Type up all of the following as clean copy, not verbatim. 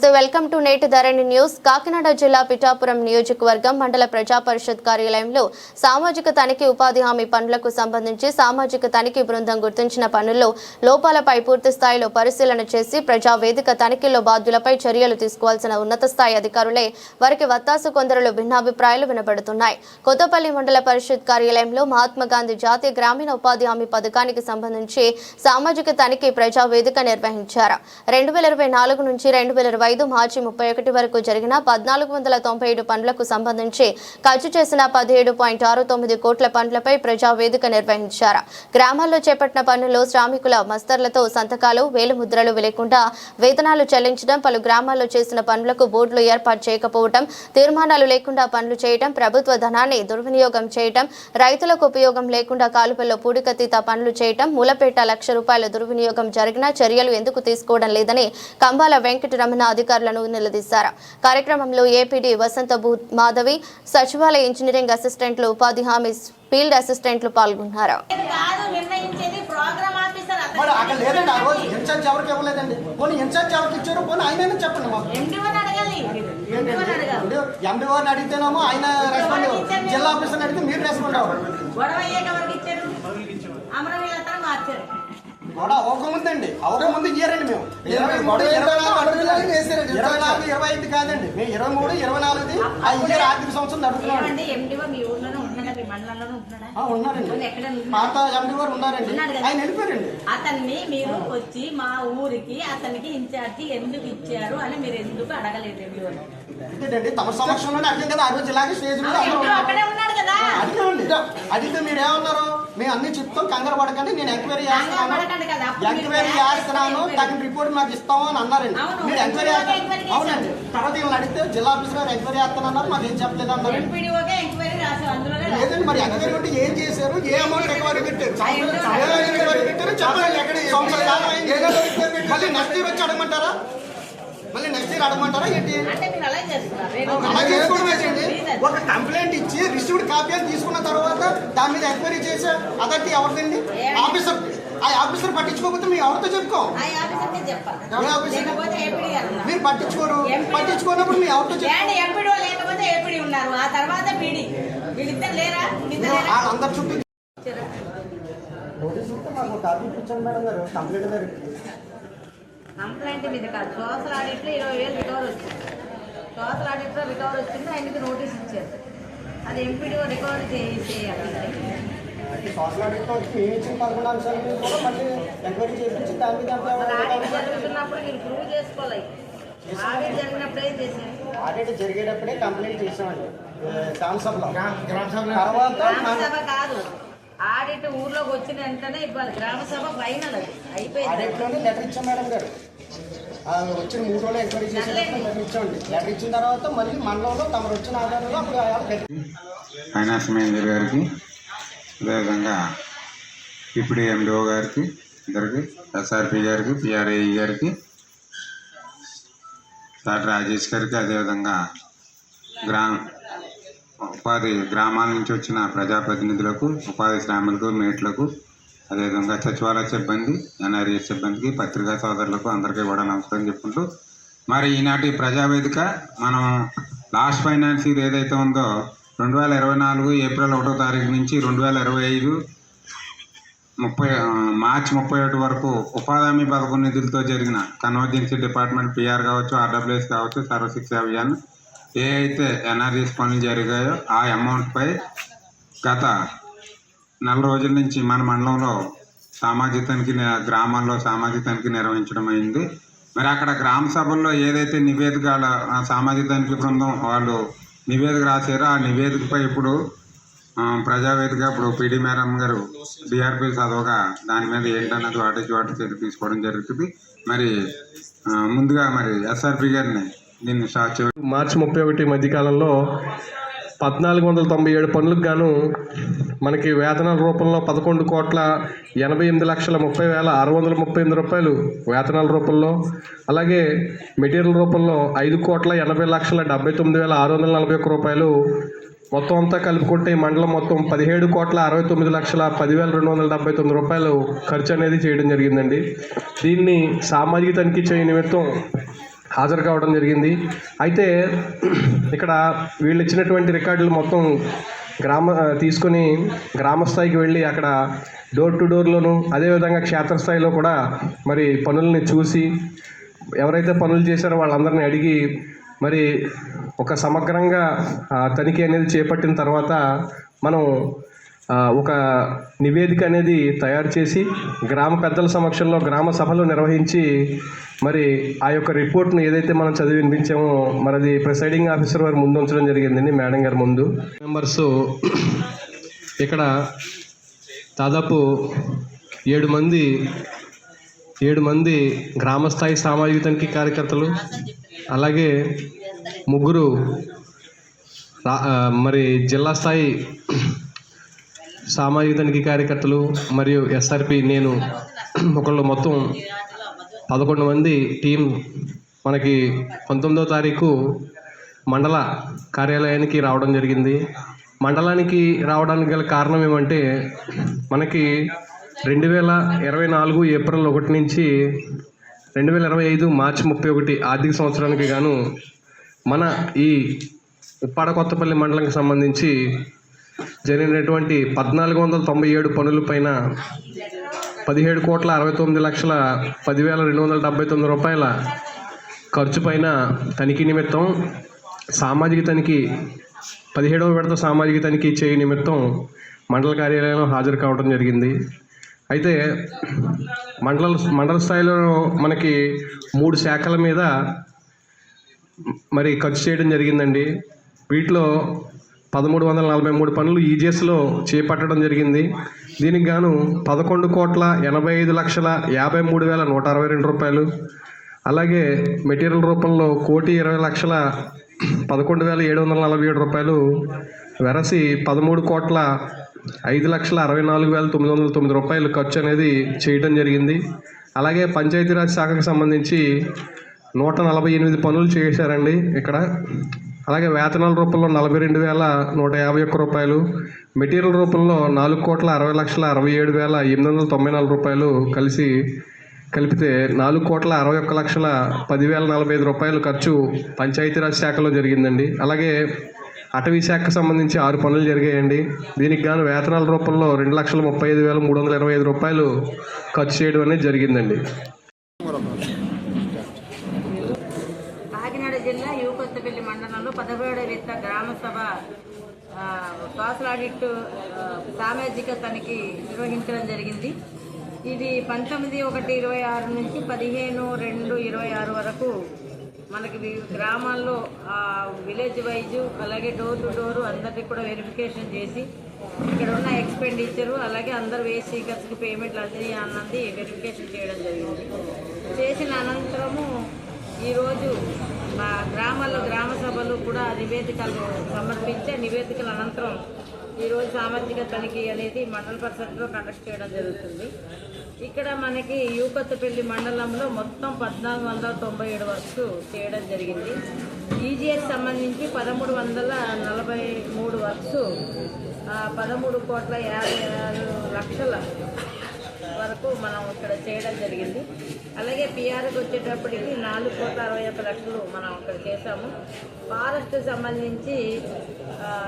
నమస్తే welcome to నేటి ధరణి news. Kakinada జిల్లా పిఠాపురం నియోజకవర్గం మండల ప్రజా పరిషత్ కార్యాలయంలో సామాజిక తనిఖీ ఉపాధి హామీ పనులకు సంబంధించి సామాజిక తనిఖీ బృందం గుర్తించిన పనుల్లో లోపాలపై పూర్తి స్థాయిలో పరిశీలన చేసి ప్రజా వేదిక తనిఖీలో బాధ్యులపై చర్యలు తీసుకోవాల్సిన ఉన్నత స్థాయి అధికారులే వారికి వత్తాసు కొందరులు భిన్నాభిప్రాయాలు వినపడుతున్నాయి. కొత్తపల్లి మండల పరిషత్ కార్యాలయంలో మహాత్మా గాంధీ జాతీయ గ్రామీణ ఉపాధి హామీ పథకానికి సంబంధించి సామాజిక తనిఖీ ప్రజా వేదిక నిర్వహించారు. 2024 నుంచి 2025 మార్చి 31 వరకు జరిగిన 1497 పనులకు సంబంధించి ఖర్చు చేసిన 17.69 కోట్ల పనులపై ప్రజా వేదిక నిర్వహించారు. గ్రామాల్లో చేపట్టిన పనుల్లో శ్రామికుల మస్తర్లతో సంతకాలు వేలిముద్రలు లేకుండా వేతనాలు చెల్లించడం, పలు గ్రామాల్లో చేసిన పనులకు బోర్డులు ఏర్పాటు చేయకపోవడం, తీర్మానాలు లేకుండా పనులు చేయడం, ప్రభుత్వ ధనాన్ని దుర్వినియోగం చేయడం, రైతులకు ఉపయోగం లేకుండా కాలువల్లో పూడికతీత పనులు చేయడం, మూలపేట ₹1,00,000 దుర్వినియోగం జరిగినా చర్యలు ఎందుకు తీసుకోవడం లేదని కంబాల వెంకటరమణ అధికారులను నిలదీశారు. కార్యక్రమంలో ఏపీడీ వసంత మాధవి, సచివాలయ ఇంజనీరింగ్ అసిస్టెంట్లు, ఉపాధి హామీ ఫీల్డ్ అసిస్టెంట్లు పాల్గొన్నారు. అడిగితేనేమో ఆయన రెస్పాండ్, జిల్లా ఆఫీసర్ అడిగితే మీరు రెస్పాండ్ అవ్వాలి. గొడవ అవకముందండి, అవకముందు ఇయ్యారండి. మేము 24-25 కాదండి, మేము 23, 24 ఆర్థిక సంవత్సరం నడుపుతున్నామండి. ఉన్నారండి, పాత ఎండి గారు ఉన్నారండి, ఆయన వెళ్ళిపోయారండి. అతన్ని మీరు వచ్చి మా ఊరికి అతనికి ఇన్ఛార్జి ఎందుకు ఇచ్చారు అని మీరు ఎందుకు అడగలేదు? ఎందుకండి తమ సమక్షంలోనే అడిగాం కదా, ఆ రోజు ఇలాగే స్టేజ్ మీద అడిగామండి. అడిగితే మీరు ఏమన్నారు? మేము అన్ని చెప్తాం, కంగారు పడకండి, నేను ఎంక్వైరీ చేస్తున్నాను, తగిన రిపోర్ట్ మాకు ఇస్తాము అని అన్నారండి. మీరు ఎంక్వైరీ అవునండి. తర్వాత వీళ్ళని అడిగితే జిల్లా ఆఫీసర్ గారు ఎంక్వైరీ చేస్తానన్నారు, మాకు ఏం చెప్పలేదు అన్నారు. లేదండి, మరి ఎంక్వైరీ ఉంటే ఏం చేశారు, ఏ అమౌంట్ రికవరీ పెట్టారు, మళ్ళీ నెక్స్ట్ ఇయర్ వచ్చి అడగమంటారా? మళ్ళీ నెక్స్ట్ ఇయర్ అడగమంటారా ఏంటి? అలా చేసుకోవడం. ఒక కంప్లైంట్ ఇచ్చి రిసీవ్డ్ కాపీ అని తీసుకున్న తర్వాత దాని మీద ఎంక్వైరీ చేసే అథారిటీ ఎవరిదండి? ఆఫీసర్. ఆ ఆఫీసర్ పట్టించుకోకపోతే మేము ఎవరితో చెప్పుకోం? మీరు పట్టించుకోరు, పట్టించుకోనప్పుడు మేము ఎవరితో అందరు చుట్టూ నోటీస్ ఉంటే మాకు కాపీ ఇప్పించండి మేడం గారు. కంప్లైంట్ గారు కంప్లైంట్ మీద కాదు, సోషల్ ఆడిట్లో 20,000 రికవర్ వచ్చింది. సోషల్ ఆడిట్లో రికవర్ వచ్చింది, ఆయనకి నోటీస్ ఇచ్చారు. అది ఎంపీడీఓ రికవర్ చేయాలి. సోషల్ ఆడిట్లో మేము ఇచ్చిన 11 అంశాల మీద కూడా మళ్ళీ ఎంక్వైరీ చేయించి దాని మీద ఆడిట్ జరుగుతున్నప్పుడు మీరు ప్రూవ్ చేసుకోవాలి. ఆడిట్ జరిగినప్పుడే చేశారు. ఆడిట్ జరిగేటప్పుడే కంప్లైంట్ చేసామండి గ్రామసభలో. గ్రామసభ కాదు, ఆడిట్ ఊర్లోకి వచ్చిన వెంటనే ఇవ్వాలి. గ్రామసభ ఫైనల్ అయిపోయింది. ఆడిట్లోనే లెటర్ ఇచ్చాం మేడం గారు. వచ్చిన 3 రోజులు ఎంక్వైరీ చేసేటప్పుడు లెటర్ ఇచ్చామండి. లెటర్ ఇచ్చిన తర్వాత మళ్ళీ మండలంలో తమరు వచ్చిన ఆధారంలో అప్పుడు ఫైనాన్స్ మేనేజర్ గారికి, అదేవిధంగా ఇప్పుడు ఎండిఓ గారికి, ఇద్దరికి, ఎస్ఆర్పి గారికి, పిఆర్ఏ గారికి, సార్ రాజేష్ గారికి, అదేవిధంగా గ్రామాల నుంచి వచ్చిన ప్రజాప్రతినిధులకు, ఉపాధి శ్రామికులకు, మేట్లకు, అదేవిధంగా సచివాలయ సిబ్బంది, ఎన్ఆర్ఎస్ సిబ్బందికి, పత్రికా సోదరులకు అందరికీ కూడా నమస్కారం చెప్పుకుంటూ, మరి ఈనాటి ప్రజావేదిక మనం లాస్ట్ ఫైనాన్స్ ఇయర్ ఏదైతే ఉందో 2024 ఏప్రిల్ 1వ తారీఖు నుంచి 2025 మార్చి 31 వరకు ఉపాధి హామీ పథకం నిధులతో జరిగిన కన్వర్జెన్సీ డిపార్ట్మెంట్ పిఆర్ కావచ్చు, ఆర్డబ్ల్యూఎస్ కావచ్చు, సర్వశిక్ష అభియాన్ ఏ అయితే ఎన్ఆర్జీఎస్ పనులు జరిగాయో ఆ అమౌంట్పై గత 4 రోజుల నుంచి మన మండలంలో గ్రామాల్లో సామాజిక తనిఖీ నిర్వహించడం అయింది. మరి అక్కడ గ్రామ సభల్లో ఏదైతే నివేదిక సామాజిక తనిఖీ బృందం వాళ్ళు నివేదిక రాశారో ఆ నివేదికపై ఇప్పుడు ప్రజావేదిక ఇప్పుడు పీడీ మేడం గారు డిఆర్పీ చదవగా దాని మీద ఏంటన్నది వాటి చర్య తీసుకోవడం జరుగుతుంది. మరి ముందుగా మరి ఎస్ఆర్పి గారిని దీన్ని మార్చి 31 మధ్యకాలంలో 1497 పనులకు గాను మనకి వేతనాల రూపంలో 11,88,30,638 వేతనాల రూపంలో, అలాగే మెటీరియల్ రూపంలో 5,80,79,641 మొత్తం అంతా కలుపుకుంటే ఈ మండలం మొత్తం 17,69,10,279 ఖర్చు అనేది చేయడం జరిగిందండి. దీన్ని సామాజిక తనిఖీ చేయ నిమిత్తం హాజరు కావడం జరిగింది. అయితే ఇక్కడ వీళ్ళు ఇచ్చినటువంటి రికార్డులు మొత్తం తీసుకొని గ్రామ స్థాయికి వెళ్ళి అక్కడ డోర్ టు డోర్లోను అదేవిధంగా క్షేత్రస్థాయిలో కూడా మరి పనుల్ని చూసి ఎవరైతే పనులు చేశారో వాళ్ళందరినీ అడిగి మరి ఒక సమగ్రంగా తనిఖీ అనేది చేపట్టిన తర్వాత మనం ఒక నివేదిక అనేది తయారు చేసి గ్రామ పెద్దల సమక్షంలో గ్రామ సభలు నిర్వహించి మరి ఆ యొక్క రిపోర్ట్ను ఏదైతే మనం చదివి వినిపించామో మరి అది ప్రిసైడింగ్ ఆఫీసర్ వారు ముందు ఉంచడం జరిగిందండి, మేడం గారి ముందు. మెంబర్స్ ఇక్కడ దాదాపు 7 మంది గ్రామస్థాయి సామాజిక తనిఖీ కార్యకర్తలు, అలాగే 3 మరి జిల్లా స్థాయి సామాజిక తనిఖీ కార్యకర్తలు మరియు ఎస్ఆర్పి నేను ఒకళ్ళు, మొత్తం 11 మంది టీం మనకి 19వ తారీఖు మండల కార్యాలయానికి రావడం జరిగింది. మండలానికి రావడానికి గల కారణం ఏమంటే మనకి 2024 ఏప్రిల్ 1 నుంచి 2025 మార్చి 31 ఆర్థిక సంవత్సరానికి గాను మన ఈ ఉప్పాడ కొత్తపల్లి మండలానికి సంబంధించి జరిగినటువంటి 1497 పనుల పైన 17,69,10,279 రూపాయల ఖర్చు పైన తనిఖీ నిమిత్తం సామాజిక తనిఖీ 17వ విడత సామాజిక తనిఖీ చేయ నిమిత్తం మండల కార్యాలయంలో హాజరు కావడం జరిగింది. అయితే మండల స్థాయిలో మనకి 3 శాఖల మీద మరి ఖర్చు చేయడం జరిగిందండి. వీటిలో 1343 పనులు ఈజీఎస్లో చేపట్టడం జరిగింది. దీనికి గాను 11,85,53,162 రూపాయలు, అలాగే మెటీరియల్ రూపంలో 1,20,11,747 రూపాయలు వెరసి 13,05,64,909 రూపాయలు ఖర్చు అనేది చేయడం జరిగింది. అలాగే పంచాయతీరాజ్ శాఖకు సంబంధించి 148 పనులు చేశారండి ఇక్కడ. అలాగే వేతనాల రూపంలో 42,151 రూపాయలు, మెటీరియల్ రూపంలో 4,60,67,894 రూపాయలు కలిపితే 4,61,10,045 రూపాయలు ఖర్చు పంచాయతీరాజ్ శాఖలో జరిగిందండి. అలాగే అటవీ శాఖకు సంబంధించి 6 పనులు జరిగాయండి. దీనికి గాను వేతనాల రూపంలో 2,35,325 రూపాయలు ఖర్చు చేయడం అనేది జరిగిందండి. కాకినాడ జిల్లా యూకొత్తపల్లి మండలంలో 17వ విడత గ్రామ సభ సోషల్ ఆడిట్ సామాజిక తనిఖీ నిర్వహించడం జరిగింది. ఇది 19/1/26 నుంచి 15/2/26 వరకు మనకి గ్రామాల్లో విలేజ్ వైజు అలాగే డోర్ టు డోరు అందరికీ కూడా వెరిఫికేషన్ చేసి ఇక్కడ ఉన్న ఎక్స్పెండిచరు అలాగే అందరు వేస్ట్ సీకర్స్కి పేమెంట్లు అది అన్నది వెరిఫికేషన్ చేయడం జరిగింది. చేసిన అనంతరము ఈరోజు మా గ్రామాల్లో గ్రామ సభలు కూడా నివేదికలు సమర్పించే నివేదికల అనంతరం ఈరోజు సామాజిక తనిఖీ అనేది మండల పరిషత్లో కండక్ట్ చేయడం జరుగుతుంది. ఇక్కడ మనకి యూకొత్తపల్లి మండలంలో మొత్తం 1,497 వర్క్స్ చేయడం జరిగింది. ఈజీఎస్ సంబంధించి 1,343 వర్క్స్ 13,56,00,000 వరకు మనం ఇక్కడ చేయడం జరిగింది. అలాగే పిఆర్కి వచ్చేటప్పటికి 4,61,00,000 మనం ఇక్కడ చేసాము. ఫారెస్ట్ సంబంధించి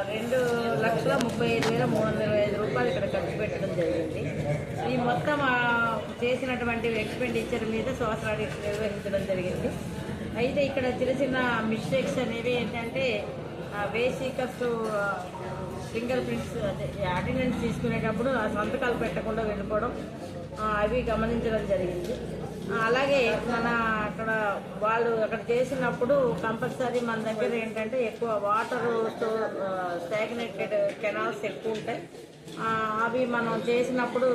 2,35,325 రూపాయలు ఇక్కడ ఖర్చు పెట్టడం జరిగింది. ఈ మొత్తం చేసినటువంటి ఎక్స్పెండిచర్ మీద సోషల్ ఆడిట్ నిర్వహించడం జరిగింది. అయితే ఇక్కడ చిన్న చిన్న మిస్టేక్స్ అనేవి ఏంటంటే బేసికస్ ఫింగర్ ప్రింట్స్ అటెండెన్స్ తీసుకునేటప్పుడు ఆ సంతకాలు పెట్టకుండా వెళ్ళిపోవడం అవి గమనించడం జరిగింది. అలాగే మన వాళ్ళు అక్కడ చేసినప్పుడు కంపల్సరీ మన దగ్గర ఏంటంటే ఎక్కువ వాటర్ స్టాగ్నేటెడ్ కెనాల్స్ ఎక్కువ ఉంటాయి. అవి మనం చేసినప్పుడు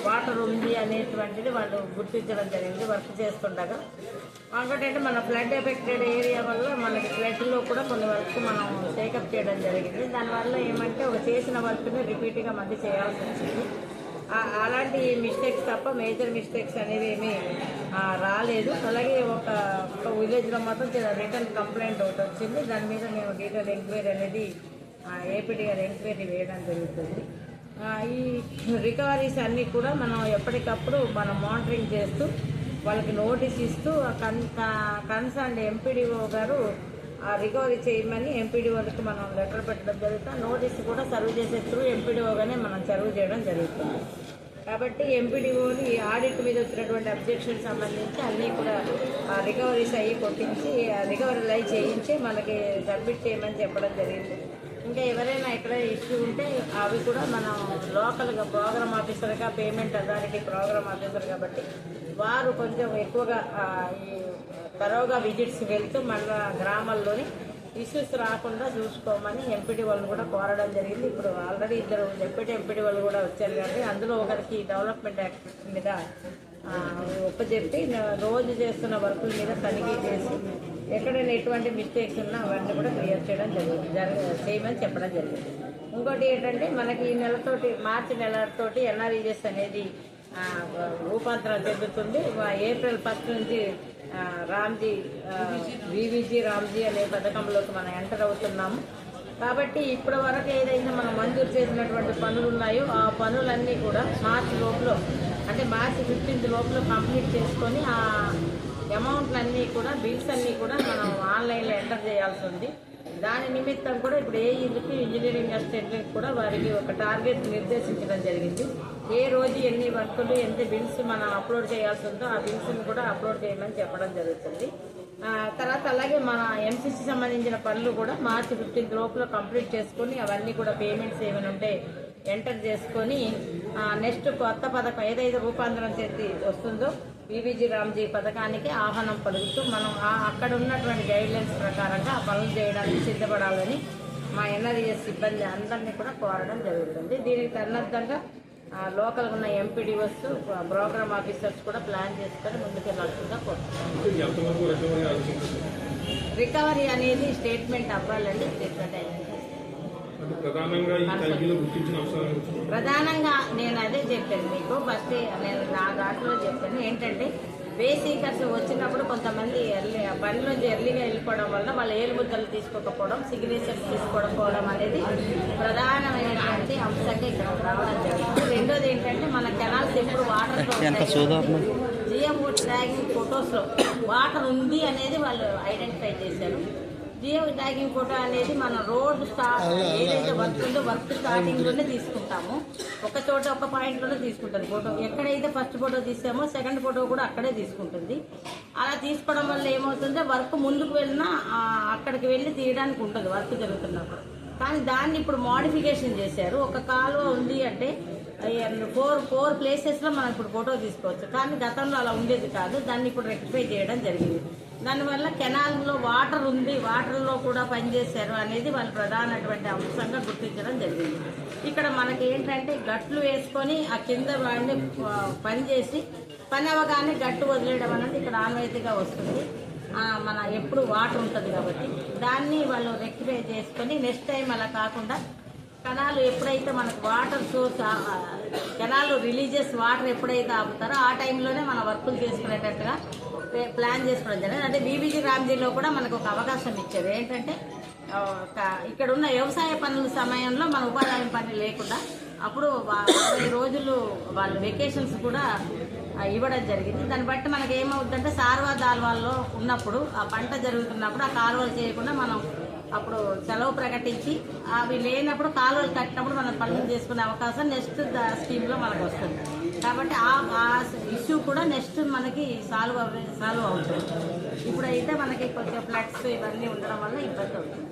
వాటర్ ఉంది అనేటువంటిది వాళ్ళు గుర్తించడం జరిగింది వర్క్ చేస్తుండగా. ఇంకోటంటే మన ఫ్లడ్ ఎఫెక్టెడ్ ఏరియా వల్ల మనకి ఫ్లడ్లో కూడా కొన్ని వర్క్స్ మనం టేకప్ చేయడం జరిగింది. దానివల్ల ఏమంటే ఒక చేసిన వర్క్ని రిపీట్గా మళ్ళీ చేయాల్సి వచ్చింది. అలాంటి మిస్టేక్స్ తప్ప మేజర్ మిస్టేక్స్ అనేవి ఏమీ రాలేదు. అలాగే ఒక విలేజ్లో మాత్రం రిటర్న్ కంప్లైంట్ ఒకటి వచ్చింది. దాని మీద మేము డీటెయిల్ ఎంక్వైరీ అనేది ఏపీడీ గారు ఎంక్వైరీ వేయడం జరుగుతుంది. ఈ రికవరీస్ అన్నీ కూడా మనం ఎప్పటికప్పుడు మనం మానిటరింగ్ చేస్తూ వాళ్ళకి నోటీస్ ఇస్తూ కన్సర్న్ ఎంపీడీఓ గారు రికవరీ చేయమని ఎంపీడీఓకి మనం లెటర్ పెట్టడం జరుగుతుంది. నోటీస్ కూడా సర్వ్ చేసే త్రూ ఎంపీడీఓగానే మనం సర్వ్ చేయడం జరుగుతుంది. కాబట్టి ఎంపీడీఓని ఆడిట్ మీద వచ్చినటువంటి అబ్జెక్షన్ సంబంధించి అన్నీ కూడా రికవరీస్ అయ్యి కొట్టించి రికవరీలు అయ్యి చేయించి మనకి సబ్మిట్ చేయమని చెప్పడం జరిగింది. ఇంకా ఎవరైనా ఇక్కడ ఇష్యూ ఉంటే అవి కూడా మనం లోకల్గా ప్రోగ్రామ్ ఆఫీసర్గా పేమెంట్ అథారిటీ ప్రోగ్రామ్ ఆఫీసర్ కాబట్టి వారు కొంచెం ఎక్కువగా తరోగా విజిట్స్ వెళ్తూ మన గ్రామాల్లోని ఇష్యూస్ రాకుండా చూసుకోమని ఎంపీడీ వాళ్ళు కూడా కోరడం జరిగింది. ఇప్పుడు ఆల్రెడీ 2 డిప్యూటీ ఎంపీడీ వాళ్ళు కూడా వచ్చారు కాబట్టి అందులో ఒకరికి డెవలప్మెంట్ యాక్ట్ మీద ఒప్పచెప్పి రోజు చేస్తున్న వర్కుల మీద తనిఖీ చేసి ఎక్కడైనా ఎటువంటి మిస్టేక్స్ ఉన్నా అవన్నీ కూడా క్లియర్ చేయడం చేయమని చెప్పడం జరిగింది. ఇంకోటి ఏంటంటే మనకి ఈ నెలతోటి మార్చి నెలతోటి ఎన్ఆర్ఈజెస్ అనేది రూపాంతరం చెందుతుంది. ఏప్రిల్ 1 నుంచి రామ్జీ వివిజీ రామ్జీ అనే పథకంలోకి మనం ఎంటర్ అవుతున్నాము. కాబట్టి ఇప్పటి వరకు ఏదైతే మనం మంజూరు చేసినటువంటి పనులు ఉన్నాయో ఆ పనులన్నీ కూడా మార్చి లోపల అంటే మార్చి 15 లోపల కంప్లీట్ చేసుకొని ఆ అమౌంట్లన్నీ కూడా బిల్స్ అన్నీ కూడా మనం ఆన్లైన్లో ఎంటర్ చేయాల్సి ఉంది. దాని నిమిత్తం కూడా ఇప్పుడు ఏఈకి ఇంజనీరింగ్ అసిస్టెంట్కి కూడా వారికి ఒక టార్గెట్ నిర్దేశించడం జరిగింది. ఏ రోజు ఎన్ని వర్కులు ఎంత బిల్స్ మనం అప్లోడ్ చేయాల్సి ఉందో ఆ బిల్స్ని కూడా అప్లోడ్ చేయమని చెప్పడం జరుగుతుంది. తర్వాత అలాగే మన ఎంసీసీ సంబంధించిన పనులు కూడా మార్చి 15 లోపల కంప్లీట్ చేసుకొని అవన్నీ కూడా పేమెంట్స్ ఏమైనా ఉంటే ఎంటర్ చేసుకొని నెక్స్ట్ కొత్త పథకం ఏదైతే రూపాంతరం చేసి వస్తుందో వివిజీ రామ్జీ పథకానికి ఆహ్వానం పలుకుతూ మనం అక్కడ ఉన్నటువంటి గైడ్లైన్స్ ప్రకారంగా ఆ పనులు చేయడానికి సిద్ధపడాలని మా ఎన్ఆర్ఈఎస్ సిబ్బంది అందరినీ కూడా కోరడం జరుగుతుంది. దీనికి తదనంతరంగా లోకల్గా ఉన్న ఎంపీడీఓస్ ప్రోగ్రామ్ ఆఫీసర్స్ కూడా ప్లాన్ చేసుకొని ముందుకెళ్లాల్సిందిగా కోరుతున్నాం. రికవరీ అనేది స్టేట్మెంట్ అవ్వాలండి. స్టేట్మెంట్ అయింది ప్రధానంగా నేను అదే చెప్పాను మీకు ఫస్ట్. నేను నా దాంట్లో చెప్పాను ఏంటంటే బేసికర్స్ వచ్చినప్పుడు కొంతమంది పనిలోంచి ఎర్లీగా వెళ్ళిపోవడం వల్ల వాళ్ళ ఏలుముద్దలు తీసుకోకపోవడం, సిగ్నేచర్స్ తీసుకోకపోవడం అనేది ప్రధానమైనటువంటి అంశంగా ఇక్కడ రావడం జరిగింది. రెండోది ఏంటంటే మన కెనాల్స్ ఎప్పుడు వాటర్ జిఎంఓ ట్యాగింగ్ ఫొటోస్లో వాటర్ ఉంది అనేది వాళ్ళు ఐడెంటిఫై చేశారు. జియో ట్యాగింగ్ ఫోటో అనేది మన రోడ్ ఏదైతే వర్క్ ఉందో వర్క్ స్టార్టింగ్ లోనే తీసుకుంటాము. ఒక చోట ఒక పాయింట్ లోనే తీసుకుంటుంది ఫోటో. ఎక్కడైతే ఫస్ట్ ఫోటో తీసామో సెకండ్ ఫోటో కూడా అక్కడే తీసుకుంటుంది. అలా తీసుకోవడం వల్ల ఏమవుతుందో వర్క్ ముందుకు వెళ్ళినా అక్కడికి వెళ్ళి తీయడానికి ఉంటుంది వర్క్ జరుగుతున్నప్పుడు. కానీ దాన్ని ఇప్పుడు మోడిఫికేషన్ చేశారు. ఒక కాలువ ఉంది అంటే 4 ప్లేసెస్లో మనం ఇప్పుడు ఫోటో తీసుకోవచ్చు. కానీ గతంలో అలా ఉండేది కాదు. దాన్ని ఇప్పుడు రెక్టిఫై చేయడం జరిగింది. దానివల్ల కెనాల్లో వాటర్ ఉంది, వాటర్లో కూడా పనిచేశారు అనేది వాళ్ళు ప్రధానటువంటి అంశంగా గుర్తించడం జరిగింది. ఇక్కడ మనకి ఏంటంటే గట్లు వేసుకొని ఆ కింద వాడిని పనిచేసి పని అవగానే గట్టు వదిలేయడం అనేది ఇక్కడ ఆన్వాయితీగా వస్తుంది. మన ఎప్పుడు వాటర్ ఉంటుంది కాబట్టి దాన్ని వాళ్ళు రెక్టిఫై చేసుకొని నెక్స్ట్ టైం అలా కాకుండా కెనాలు ఎప్పుడైతే మనకు water source canal religious water ఎప్పుడైతే ఆపుతారో ఆ టైంలోనే మన వర్కులు చేసుకునేటట్టుగా ప్లాన్ చేసుకోవడం జరిగింది. అంటే బీబీజీ రామ్జీలో కూడా మనకు ఒక అవకాశం ఇచ్చారు. ఏంటంటే ఇక్కడ ఉన్న వ్యవసాయ పనుల సమయంలో మన ఉపాధి హామీ పని లేకుండా అప్పుడు 20 రోజులు వాళ్ళు వెకేషన్స్ కూడా ఇవ్వడం జరిగింది. దాన్ని బట్టి మనకి ఏమవుతుందంటే సార్వా దాల్వాల్లో ఉన్నప్పుడు ఆ పంట జరుగుతున్నప్పుడు ఆ కాలువలు చేయకుండా మనం అప్పుడు సెలవు ప్రకటించి అవి లేనప్పుడు కాలువలు కట్టినప్పుడు మనం పనులు చేసుకునే అవకాశం నెక్స్ట్ స్కీమ్లో మనకు వస్తుంది. కాబట్టి ఆ ఇష్యూ కూడా నెక్స్ట్ మనకి సాల్వ్ అవుతుంది. ఇప్పుడైతే మనకి కొంచెం ఫ్లడ్స్ ఇవన్నీ ఉండడం వల్ల ఇబ్బంది అవుతుంది.